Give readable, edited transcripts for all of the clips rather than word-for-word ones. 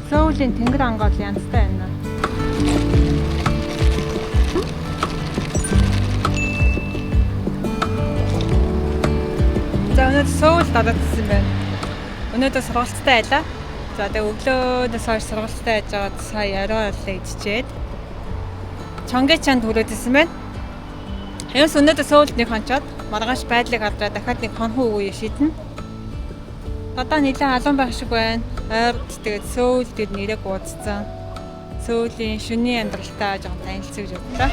Сөүлийн тэнгэр ангал янзтай байна. За өнөөдөр Сөүл дараадсан байна. Өнөөдөр сургалттай байлаа. За тэгээ өглөөнөөс хойш сургалттай байж байгаад сая орой болоо идчихэд Чонгичанд хүрээдсэн байна. Ямс өнөөдөр Сөүлд нэг хончоод маргааш байдлыг хардраа дахиад нэг хонхон үгүй шийднэ. Одоо нэлээд алуун байх шиг байна. Ойрд тэгээд Сөүл гэд нэрээ гуудсан. Сөүлийн шөнийн амьдралтай жоохон танилцуулж гэж бодлоо.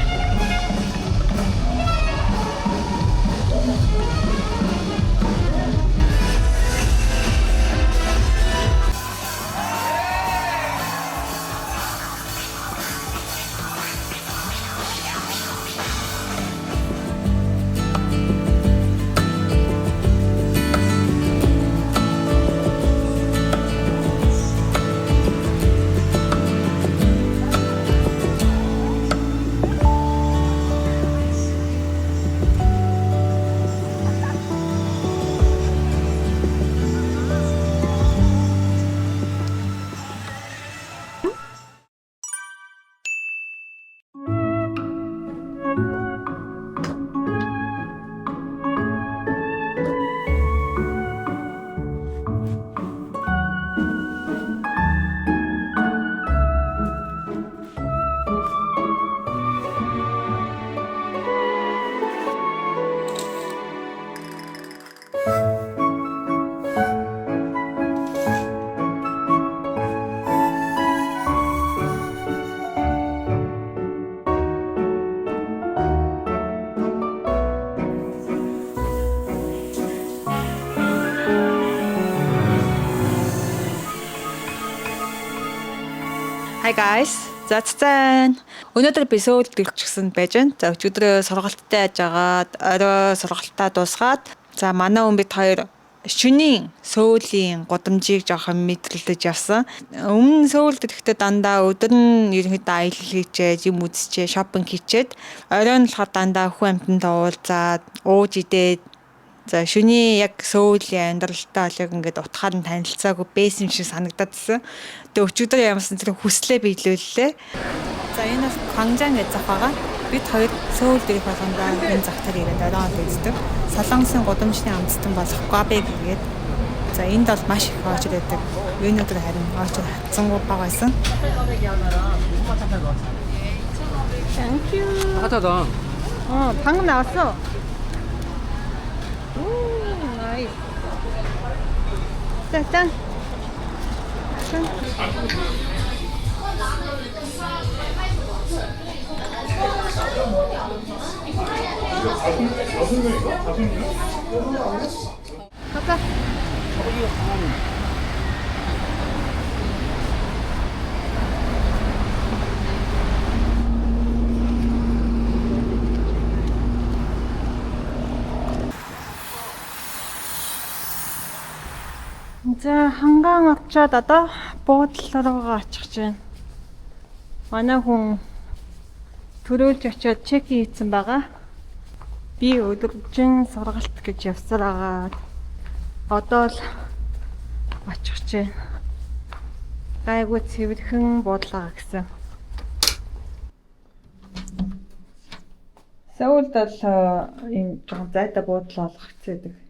Hi guys. Заццэн. Өнөөдөр би Сөүлд ирчихсэн байж байна. За өчигдөр сургалттай яжгаад орой сургалтаа дуусгаад за манай хүн бид хоёр шөнийн Сөүлийн гудамжийг жоохон мэдрэлдэж явсан. Өмнө Сөүлд ирэхдээ дандаа өдөр нь ерөнхийдөө аялал хийчээ, юм үзчихээ, шопинг хийчээд оройн болохоор дандаа хүн амьтантай уулзаад ууж идээд за шөнийн яг Сөүлийн амьдралтай бол яг ингээд утгаар нь танилцаагүй байсан шиг санагдадсан. Тэгээ өчигдөр ямарсан зэрэг хүслээ биелүүллээ. За энэ бол Ханжан гэж зах байгаа. Бид хоёр Сөүлд ирэх болгондоо энэ зах дээр ирээд оройн үздэг. Солонгосын гудамжны амтстан болох Габе гэдэг. За энд бол маш их очрол байдаг. Өнөөдөр харин очрол хатсангүй байгаасэн. Thank you. 하자다. 방금 나왔어. 오, 나이스. 짠, 짠. 짠. 가자. За 한강 очоод одоо буудлал руугаа очих гэж байна. Манай хүн төрөөлж очоод чек хийсэн байгаа. Би өдөржин сургалт гэж явсаар байгаа. Одоо л очих гэж байна. Гайгүй цэвэрхэн буудлаа гэсэн. Сөүлд бол ийм жоохон зайтай буудлаа олох хэцээдэг.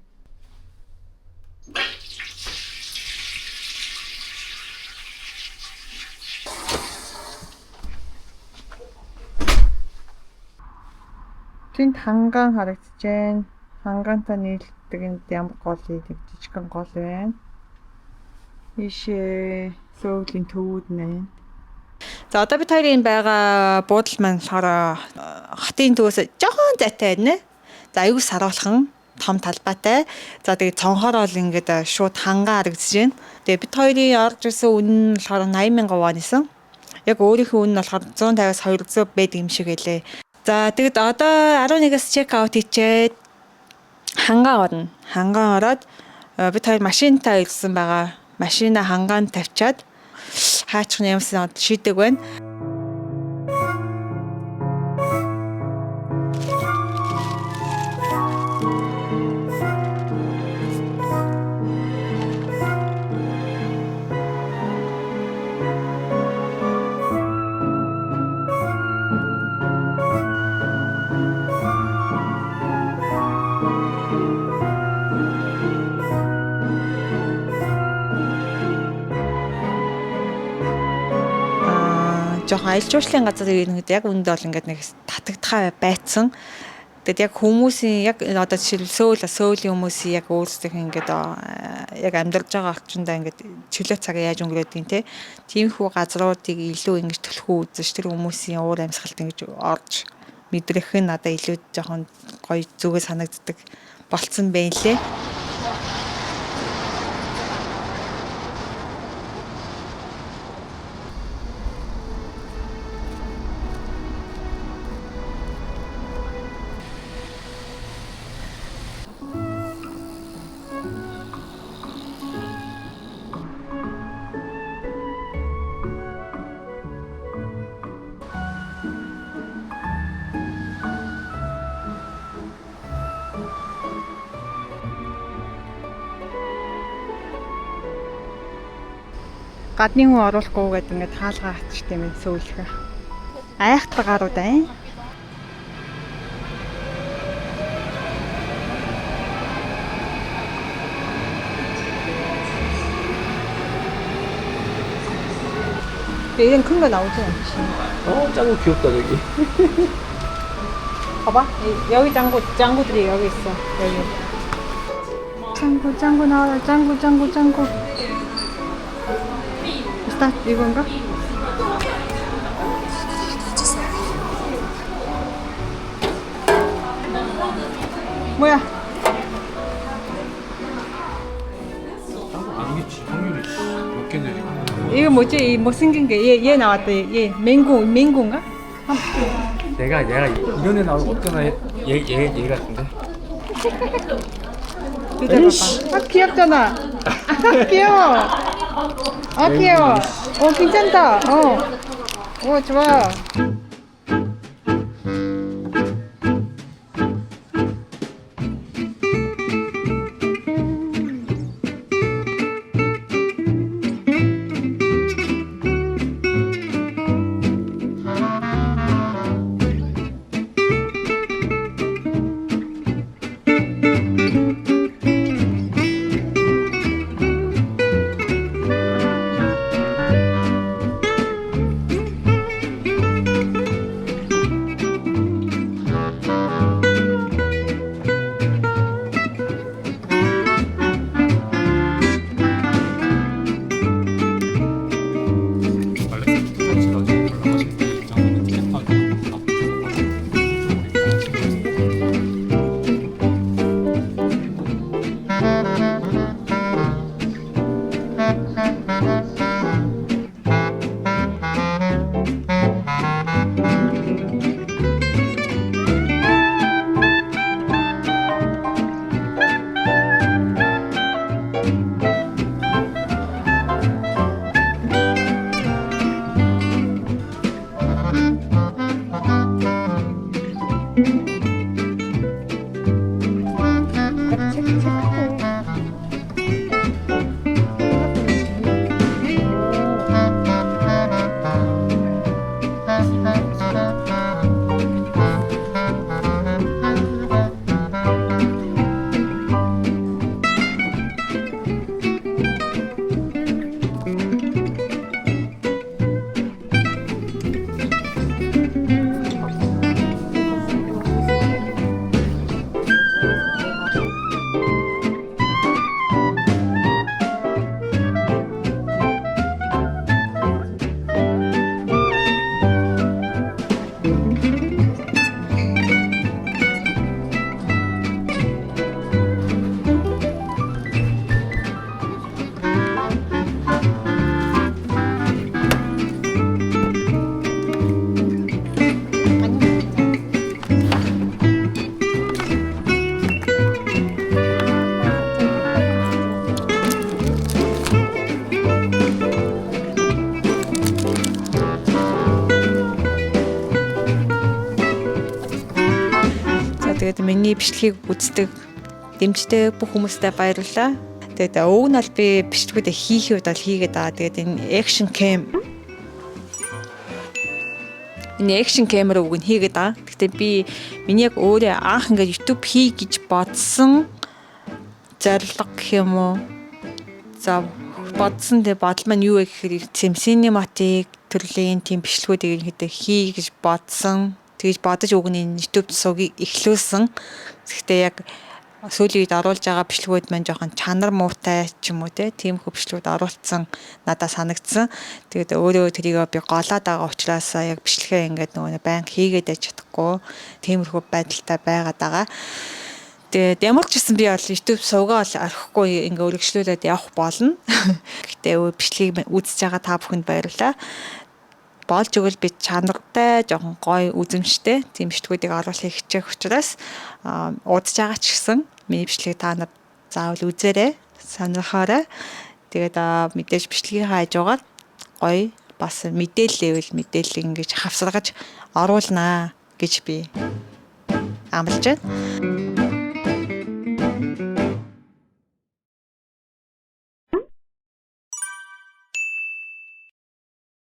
Тэнд ханган харагдаж байна. Хангаантай нийлдэг энд ямар гол ийдэг жижигхэн гол байна. Ишээ Сөүлийн төвүүд нэ. За одоо бид хоёрын байгаа буудал маань болохоор хотын төвөөс жоохон зайтай байна. За аюу саруулхан том талбайтай. За тэгээ цонхоор бол ингээд шууд хангаа харагдаж байна. Тэгээ бид хоёрын орж ирсэн үн нь болохоор 80,000 вон исэн. Яг өөрийнхөө үн нь болохоор 150-аас 200 байдаг юм шиг байлээ. За тэгэд одоо 11-аас чек аут хийчээд хангаа орно. Хангаа ороод бид хоёр машинтаа ирсэн байгаа. Машина хангаанд тавьчаад хаачих нь юмсан шийдэг байна. жоохон аялал жуулчлалын газар ирнэхэд яг үүндээ бол ингээд нэг татагдхаа байцсан. Тэгэд яг хүмүүсийн яг одоо жишээл сөүлийн хүмүүсийн яг өөрсдийнх ингээд яг амьдарч байгаа орчиндаа ингээд чөлөө цагаа яаж өнгөрөөдгийг те. Тиймэрхүү газруудыг илүү ингэж төлхөө үзэж тэр хүмүүсийн уур амьсгалд ингэж орж мэдрэх нь надад илүү жоохон гоё зүгээ санагддаг болцсон байна лээ. Гадны хүн оруулахгүй гэдэг ингээд хаалгаа хатчихтэй юм сөүлхэ. Айхтар гарууд аа. 얘는 큰 거 나오지 않지? 짱구 귀엽다 저기. 봐봐, 여기 짱구들이 여기 있어. 여기. 짱구 나와라. 짱구. 스타트 이건가? 뭐야? 아니겠지. 확률이 몇 개인데 지금. 이거 뭐지? 이 못생긴 게 얘 나왔다. 얘 맹구인가? 얘가 이런 애 나오고 어떤 애 얘 같은데. 아 귀엽잖아. 귀여워. 귀여워. 괜찮다. 좋아. Тэгээд миний бичлэгийг үздэг дэмждэг бүх хүмүүстээ баярлалаа. Тэгээд өг нь бол би бичлэгүүдээ хийхэд бол хийгээд байгаа. Тэгээд энэ экшн камер үг нь хийгээд байгаа. Гэхдээ би миний яг өөрөө анх ингээд YouTube хий гэж бодсон зорилго гэх юм уу. За бодсон тэгээ бодол маань юу вэ гэхээр cinematic төрлийн тийм бичлэгүүдийг ерөнхийдөө хий гэж бодсон. Тэгж бодож өгний YouTube сувгийг эхлүүлсэн. Гэхдээ яг сүүлийн үед оруулж байгаа бичлэгүүд маань жоохон чанар муутай ч юм уу тиймэрхүү бичлэгүүд оруулсан надад санагдсан. Тэгээд өөрөө тэрийг би голоод байгаа учраас яг бичлэгээ ингээд нөгөө банк хийгээд яж чадахгүй тиймэрхүү байдалтай байгаад байгаа. Тэгээд ямар ч гэсэн би бол YouTube сувгаа бол орхихгүй ингээ үргэлжлүүлээд явах болно. Гэхдээ бичлэгийг үзэж байгаа та бүхэнд баярлалаа. Болж өгвөл би чанартай, жоохон гоё үзэмжтэй тийм бичлэгүүдийг оруулахыг хичээх учраас удаж байгаа ч гэсэн миний бичлэгийг та нар заавал үзээрэй, сонирхоорой. Тэгээд мэдээж бичлэгийнхаа хажуугаар гоё бас мэдээлэл ингэж хавсаргаж оруулнаа гэж би амлаж байна.